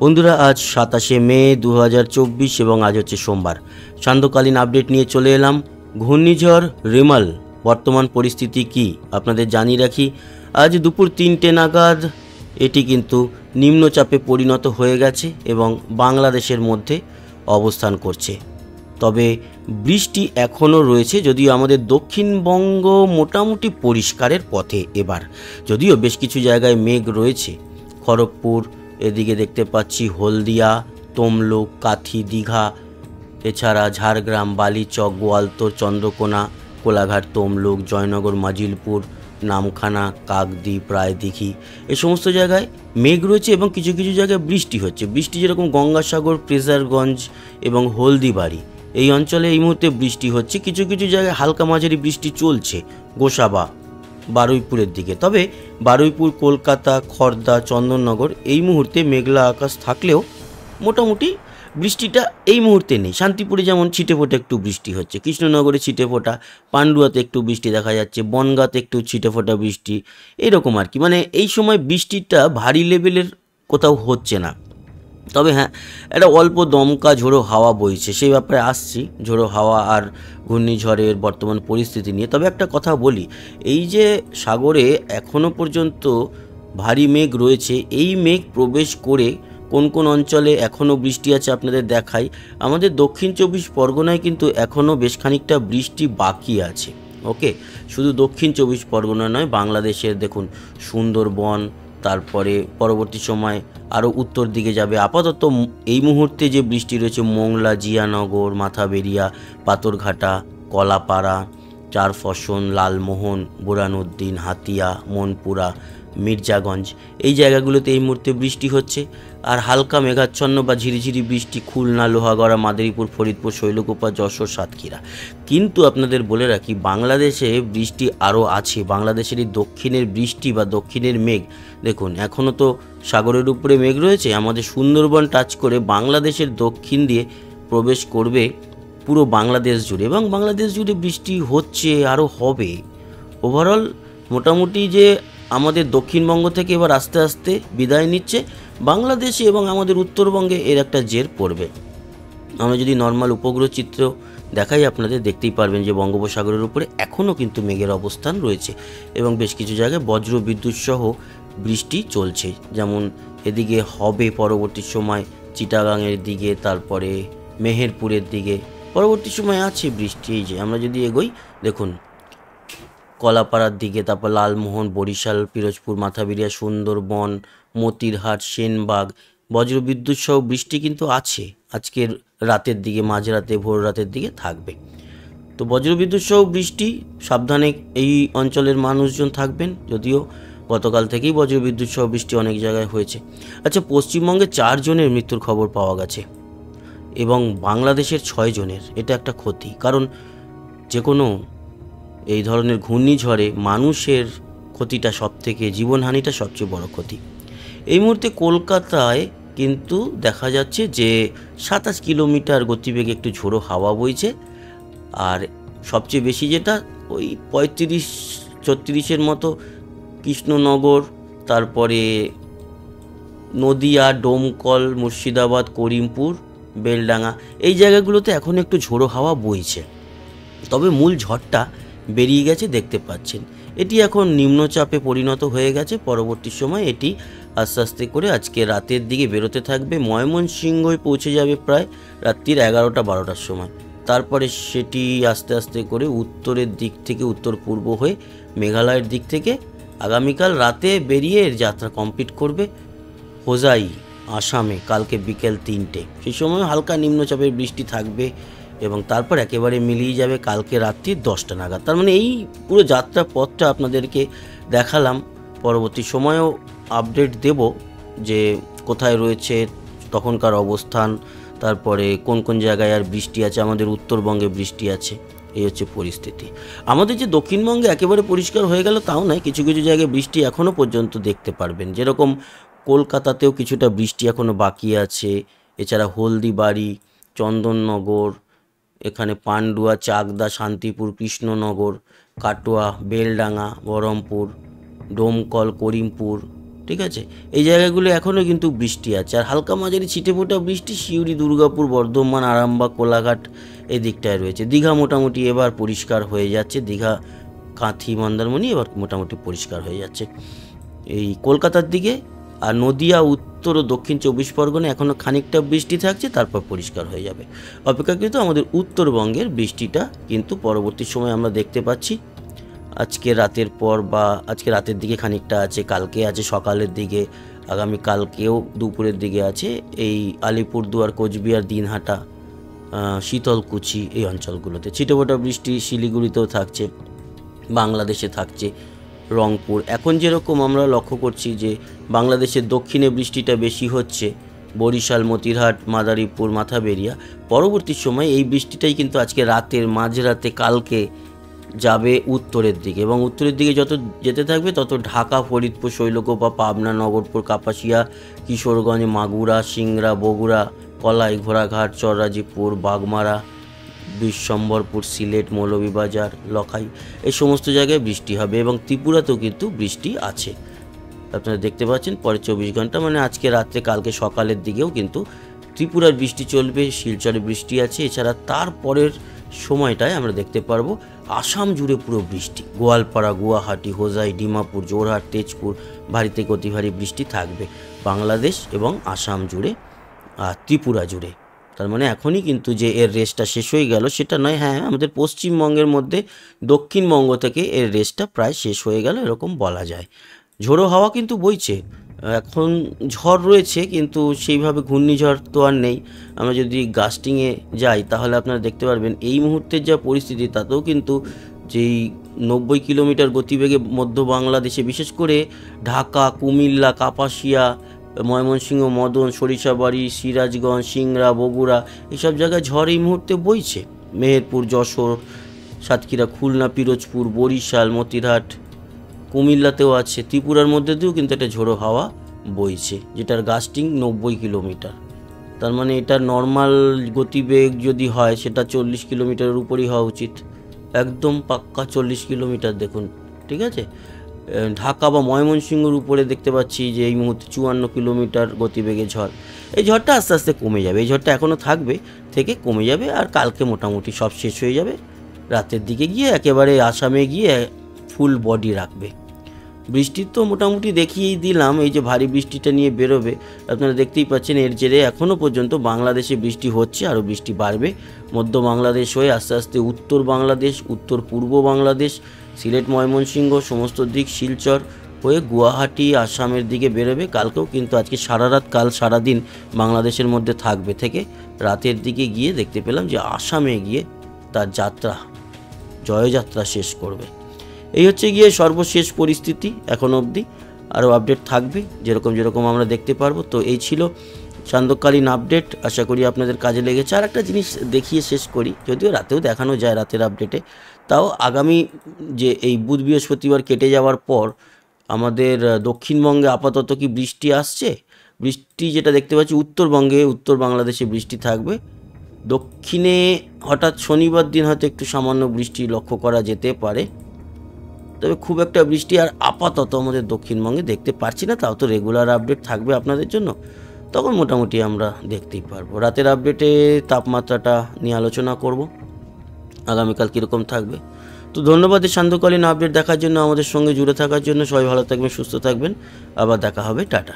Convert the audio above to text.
বন্ধুরা, আজ 27শে মে 2024 এবং আজ হচ্ছে সোমবার। সান্ধ্যকালীন আপডেট নিয়ে চলে এলাম। ঘূর্ণিঝড় রেমাল বর্তমান পরিস্থিতি কি আপনাদের জানিয়ে রাখি। আজ দুপুর 3টে নাগাদ এটি কিন্তু নিম্নচাপে পরিণত হয়ে গেছে এবং বাংলাদেশের মধ্যে অবস্থান করছে। তবে বৃষ্টি এখনও রয়েছে, যদিও আমাদের দক্ষিণবঙ্গ মোটামুটি পরিষ্কারের পথে এবার, যদিও বেশ কিছু জায়গায় মেঘ রয়েছে। খড়গপুর, এদিকে দেখতে পাচ্ছি হলদিয়া, তমলুক, কাথি, দীঘা, এছাড়া ঝাড়গ্রাম, বালিচক, গোয়ালতোড়, চন্দ্রকোনা, কোলাঘাট, তমলুক, জয়নগর, মাজিলপুর, নামখানা, কাকদ্বীপ, রায়দিঘি, এই সমস্ত জায়গায় মেঘ রয়েছে এবং কিছু কিছু জায়গায় বৃষ্টি হচ্ছে। বৃষ্টি যেরকম গঙ্গাসাগর, ফ্রেজারগঞ্জ এবং হলদিবাড়ি এই অঞ্চলে এই মুহূর্তে বৃষ্টি হচ্ছে। কিছু কিছু জায়গায় হালকা মাঝারি বৃষ্টি চলছে গোসাবা, বারুইপুরের দিকে। তবে বারুইপুর, কলকাতা, খড়দা, চন্দননগর এই মুহূর্তে মেঘলা আকাশ থাকলেও মোটামুটি বৃষ্টিটা এই মুহূর্তে নেই। শান্তিপুরে যেমন ছিটেফোঁটা একটু বৃষ্টি হচ্ছে, কৃষ্ণনগরে ছিটেফোঁটা, পান্ডুয়াতে একটু বৃষ্টি দেখা যাচ্ছে, বনগাঁতে একটু ছিটেফোঁটা বৃষ্টি, এরকম আর কি। মানে এই সময় বৃষ্টিটা ভারী লেভেলের কোথাও হচ্ছে না। তবে হ্যাঁ, একটা অল্প দমকা ঝোড়ো হাওয়া বইছে, সেই ব্যাপারে আসছি ঝোড়ো হাওয়া আর ঘূর্ণিঝড়ের বর্তমান পরিস্থিতি নিয়ে। তবে একটা কথা বলি, এই যে সাগরে এখনও পর্যন্ত ভারী মেঘ রয়েছে, এই মেঘ প্রবেশ করে কোন কোন অঞ্চলে এখনও বৃষ্টি আছে আপনাদের দেখাই। আমাদের দক্ষিণ 24 পরগনায় কিন্তু এখনও বেশ খানিকটা বৃষ্টি বাকি আছে। ওকে, শুধু দক্ষিণ 24 পরগনা নয়, বাংলাদেশের দেখুন সুন্দরবন, তারপরে পরবর্তী সময় আরও উত্তর দিকে যাবে। আপাতত এই মুহূর্তে যে বৃষ্টি রয়েছে মোংলা, জিয়ানগর, মাথাবেরিয়া, পাথরঘাটা, কলাপাড়া, চারফসন, লালমোহন, বুরহানুদ্দিন, হাতিয়া, মনপুরা, মির্জাগঞ্জ, এই জায়গাগুলোতে এই মুহূর্তে বৃষ্টি হচ্ছে। আর হালকা মেঘাচ্ছন্ন বা ঝিরিঝিরি বৃষ্টি খুলনা, লোহাগড়া, মাদারীপুর, ফরিদপুর, শৈলকুপা, যশোর, সাতক্ষীরা। কিন্তু আপনাদের বলে রাখি, বাংলাদেশে বৃষ্টি আরও আছে। বাংলাদেশের এই দক্ষিণের বৃষ্টি বা দক্ষিণের মেঘ দেখুন, এখনও তো সাগরের উপরে মেঘ রয়েছে, আমাদের সুন্দরবন টাচ করে বাংলাদেশের দক্ষিণ দিয়ে প্রবেশ করবে পুরো বাংলাদেশ জুড়ে, এবং বাংলাদেশ জুড়ে বৃষ্টি হচ্ছে, আরও হবে। ওভারঅল মোটামুটি যে আমাদের দক্ষিণবঙ্গ থেকে এবার আস্তে আস্তে বিদায় নিচ্ছে বাংলাদেশে এবং আমাদের উত্তরবঙ্গে এর একটা জের পড়বে। আমরা যদি নর্মাল উপগ্রহ চিত্র দেখাই আপনাদের, দেখতেই পারবেন যে বঙ্গোপসাগরের উপরে এখনও কিন্তু মেঘের অবস্থান রয়েছে এবং বেশ কিছু জায়গায় বজ্র বিদ্যুৎ সহ বৃষ্টি চলছে। যেমন এদিকে হবে পরবর্তী সময় চিটাগাংয়ের দিকে, তারপরে মেহেরপুরের দিকে পরবর্তী সময় আছে বৃষ্টি। এই যে আমরা যদি এগোই দেখুন কলাপাড়ার দিকে, তারপর লালমোহন, বরিশাল, পিরোজপুর, মাথাবেরিয়া, সুন্দরবন, মতিরহাট, সেনবাগ, বজ্রবিদ্যুৎ সহ বৃষ্টি কিন্তু আছে। আজকের রাতের দিকে, মাঝরাতে, ভোর রাতের দিকে থাকবে। তো বজ্রবিদ্যুৎ সহ বৃষ্টি, সাবধানে এই অঞ্চলের মানুষজন থাকবেন। যদিও গতকাল থেকেই বজ্রবিদ্যুৎ সহ বৃষ্টি অনেক জায়গায় হয়েছে। আচ্ছা, পশ্চিমবঙ্গে 4 জনের মৃত্যুর খবর পাওয়া গেছে এবং বাংলাদেশের 6 জনের। এটা একটা ক্ষতি, কারণ যে কোনো এই ধরনের ঘূর্ণিঝড়ে মানুষের ক্ষতিটা সবথেকে, জীবনহানিটা সবচেয়ে বড় ক্ষতি। এই মুহূর্তে কলকাতায় কিন্তু দেখা যাচ্ছে যে 27 কিলোমিটার গতিবেগে একটু ঝোড়ো হাওয়া বইছে। আর সবচেয়ে বেশি যেটা ওই 35-36-এর মতো কৃষ্ণনগর, তারপরে নদিয়া, ডোমকল, মুর্শিদাবাদ, করিমপুর, বেলডাঙ্গা, এই জায়গাগুলোতে এখন একটু ঝোড়ো হাওয়া বইছে। তবে মূল ঝড়টা বেরিয়ে গেছে, দেখতে পাচ্ছেন। এটি এখন নিম্নচাপে পরিণত হয়ে গেছে। পরবর্তী সময় এটি আস্তে আস্তে করে আজকে রাতের দিকে বেরোতে থাকবে। ময়মনসিংহে পৌঁছে যাবে প্রায় রাত্রির 11টা-12টার সময়। তারপরে সেটি আস্তে আস্তে করে উত্তরের দিক থেকে, উত্তর পূর্ব হয়ে মেঘালয়ের দিক থেকে আগামীকাল রাতে বেরিয়ে এর যাত্রা কমপ্লিট করবে হোজাই, আসামে কালকে বিকেল 3টে। সেই সময় হালকা নিম্নচাপের বৃষ্টি থাকবে এবং তারপর একেবারে মিলিয়ে যাবে কালকে রাত্রি 10টা নাগাদ। তার মানে এই পুরো যাত্রা পথটা আপনাদেরকে দেখালাম। পরবর্তী সময়েও আপডেট দেব যে কোথায় রয়েছে তখনকার অবস্থান, তারপরে কোন কোন জায়গায় আর বৃষ্টি আছে। আমাদের উত্তরবঙ্গে বৃষ্টি আছে, এই হচ্ছে পরিস্থিতি। আমাদের যে দক্ষিণবঙ্গে একেবারে পরিষ্কার হয়ে গেল তাও নয়, কিছু কিছু জায়গায় বৃষ্টি এখনও পর্যন্ত দেখতে পারবেন। যেরকম কলকাতাতেও কিছুটা বৃষ্টি এখনও বাকি আছে। এছাড়া হলদিবাড়ি, চন্দননগর, এখানে পান্ডুয়া, চাকদা, শান্তিপুর, কৃষ্ণনগর, কাটোয়া, বেলডাঙ্গা, বহরমপুর, ডোমকল, করিমপুর, ঠিক আছে, এই জায়গাগুলো এখনও কিন্তু বৃষ্টি আছে। আর হালকা মাঝারি ছিটেফোঁটা বৃষ্টি সিউড়ি, দুর্গাপুর, বর্ধমান, আরামবাগ, কোলাঘাট এই দিকটায় রয়েছে। দীঘা মোটামুটি এবার পরিষ্কার হয়ে যাচ্ছে, দীঘা, কাঁথি, মন্দারমণি এবার মোটামুটি পরিষ্কার হয়ে যাচ্ছে। এই কলকাতার দিকে আর নদিয়া, উত্তর ও দক্ষিণ 24 পরগনা এখনও খানিকটা বৃষ্টি থাকছে, তারপর পরিষ্কার হয়ে যাবে। অপেক্ষাকৃত আমাদের উত্তরবঙ্গের বৃষ্টিটা কিন্তু পরবর্তী সময় আমরা দেখতে পাচ্ছি। আজকে রাতের পর বা আজকে রাতের দিকে খানিকটা আছে, কালকে আছে সকালের দিকে, আগামী কালকেও দুপুরের দিকে আছে। এই আলিপুরদুয়ার, কোচবিহার, দিনহাটা, শীতলকুচি এই অঞ্চলগুলোতে ছিটেফোঁটা বৃষ্টি শিলিগুড়িতেও থাকছে, বাংলাদেশে থাকছে, রংপুর। এখন যেরকম আমরা লক্ষ্য করছি যে বাংলাদেশের দক্ষিণে বৃষ্টিটা বেশি হচ্ছে, বরিশাল, মতিরহাট, মাদারীপুর, মাথাবেরিয়া, পরবর্তী সময় এই বৃষ্টিটাই কিন্তু আজকে রাতের মাঝরাতে কালকে যাবে উত্তরের দিকে, এবং উত্তরের দিকে যত যেতে থাকবে তত ঢাকা, ফরিদপুর, শৈলকুপা, পাবনা, নগরপুর, কাপাসিয়া, কিশোরগঞ্জ, মাগুরা, সিংড়া, বগুড়া, কলাই, ঘোড়াঘাট, চররাজিপুর, বাগমারা, বিশ্বম্বরপুর, সিলেট, মৌলভীবাজার, লখাই এই সমস্ত জায়গায় বৃষ্টি হবে। এবং ত্রিপুরাতেও কিন্তু বৃষ্টি আছে, আপনারা দেখতে পাচ্ছেন। পরে 24 ঘন্টা মানে আজকে রাত্রে কালকে সকালের দিকেও কিন্তু ত্রিপুরার বৃষ্টি চলবে, শিলচরে বৃষ্টি আছে। এছাড়া তারপরের সময়টায় আমরা দেখতে পারবো আসাম জুড়ে পুরো বৃষ্টি, গোয়ালপাড়া, গুয়াহাটি, হোজাই, ডিমাপুর, জোরহাট, তেজপুর ভারী থেকে অতি ভারী বৃষ্টি থাকবে বাংলাদেশ এবং আসাম জুড়ে আর ত্রিপুরা জুড়ে। তার মানে এখনই কিন্তু যে এর রেসটা শেষ হয়ে গেল সেটা নয়, হ্যাঁ আমাদের পশ্চিমবঙ্গের মধ্যে দক্ষিণবঙ্গ থেকে এর রেসটা প্রায় শেষ হয়ে গেল এরকম বলা যায়। ঝোড়ো হাওয়া কিন্তু বইছে, এখন ঝড় রয়েছে কিন্তু সেইভাবে ঘূর্ণিঝড় তো আর নেই। আমরা যদি গাস্টিংয়ে যাই তাহলে আপনারা দেখতে পারবেন এই মুহূর্তের যা পরিস্থিতি তাতেও কিন্তু যেই 90 কিলোমিটার গতিবেগে মধ্য বাংলাদেশে, বিশেষ করে ঢাকা, কুমিল্লা, কাপাসিয়া, ময়মনসিংহ, মদন, সরিষাবাড়ি, সিরাজগঞ্জ, সিংড়া, বগুড়া এইসব জায়গায় ঝড় এই মুহূর্তে বইছে। মেহেরপুর, যশোর, সাতক্ষীরা, খুলনা, পিরোজপুর, বরিশাল, মতিরহাট, কুমিল্লাতেও আছে। ত্রিপুরার মধ্যে দিয়েও কিন্তু একটা ঝোড়ো হাওয়া বইছে, যেটার গাস্টিং 90 কিলোমিটার। তার মানে এটা নর্মাল গতিবেগ যদি হয় সেটা 40 কিলোমিটারের উপরই হওয়া উচিত, একদম পাক্কা 40 কিলোমিটার দেখুন, ঠিক আছে। ঢাকা বা ময়মনসিংহের উপরে দেখতে পাচ্ছি যে এই মুহূর্তে 54 কিলোমিটার গতিবেগে ঝড়। এই ঝড়টা আস্তে আস্তে কমে যাবে, এই ঝড়টা এখনও থাকবে, থেকে কমে যাবে, আর কালকে মোটামুটি সব শেষ হয়ে যাবে। রাতের দিকে গিয়ে একেবারে আসামে গিয়ে ফুল বডি রাখবে। বৃষ্টির তো মোটামুটি দেখিয়েই দিলাম, এই যে ভারী বৃষ্টিটা নিয়ে বেরোবে আপনারা দেখতেই পাচ্ছেন। এর জেরে এখনও পর্যন্ত বাংলাদেশে বৃষ্টি হচ্ছে, আরও বৃষ্টি বাড়বে। মধ্য বাংলাদেশ হয়ে আস্তে আস্তে উত্তর বাংলাদেশ, উত্তর পূর্ব বাংলাদেশ, সিলেট, ময়মনসিংহ সমস্ত দিক, শিলচর হয়ে গুয়াহাটি আসামের দিকে বেরোবে। কালকেও কিন্তু আজকে সারা রাত, কাল সারাদিন বাংলাদেশের মধ্যে থাকবে, থেকে রাতের দিকে গিয়ে দেখতে পেলাম যে আসামে গিয়ে তার যাত্রা, জয়যাত্রা শেষ করবে। এই হচ্ছে গিয়ে সর্বশেষ পরিস্থিতি এখন অবধি, আরও আপডেট থাকবে যেরকম আমরা দেখতে পারবো। তো এই ছিল সান্ধ্যকালীন আপডেট, আশা করি আপনাদের কাজে লেগেছে। আর একটা জিনিস দেখিয়ে শেষ করি, যদিও রাতেও দেখানো যায় রাতের আপডেটে, তাও আগামী যে এই বুধ বৃহস্পতিবার কেটে যাওয়ার পর আমাদের দক্ষিণবঙ্গে আপাতত কি বৃষ্টি আসছে, বৃষ্টি যেটা দেখতে পাচ্ছি উত্তরবঙ্গে, উত্তর বাংলাদেশে বৃষ্টি থাকবে। দক্ষিণে হঠাৎ শনিবার দিন হয়তো একটু সামান্য বৃষ্টি লক্ষ্য করা যেতে পারে, তবে খুব একটা বৃষ্টি আর আপাতত আমাদের দক্ষিণবঙ্গে দেখতে পারছি না। তাও তো রেগুলার আপডেট থাকবে আপনাদের জন্য, তখন মোটামুটি আমরা দেখতেই পারবো। রাতের আপডেটে তাপমাত্রাটা নিয়ে আলোচনা করব, আগামীকাল কীরকম থাকবে। তো ধন্যবাদ এই সান্ধ্যকালীন আপডেট দেখার জন্য, আমাদের সঙ্গে জুড়ে থাকার জন্য। সবাই ভালো থাকবেন, সুস্থ থাকবেন, আবার দেখা হবে, টাটা।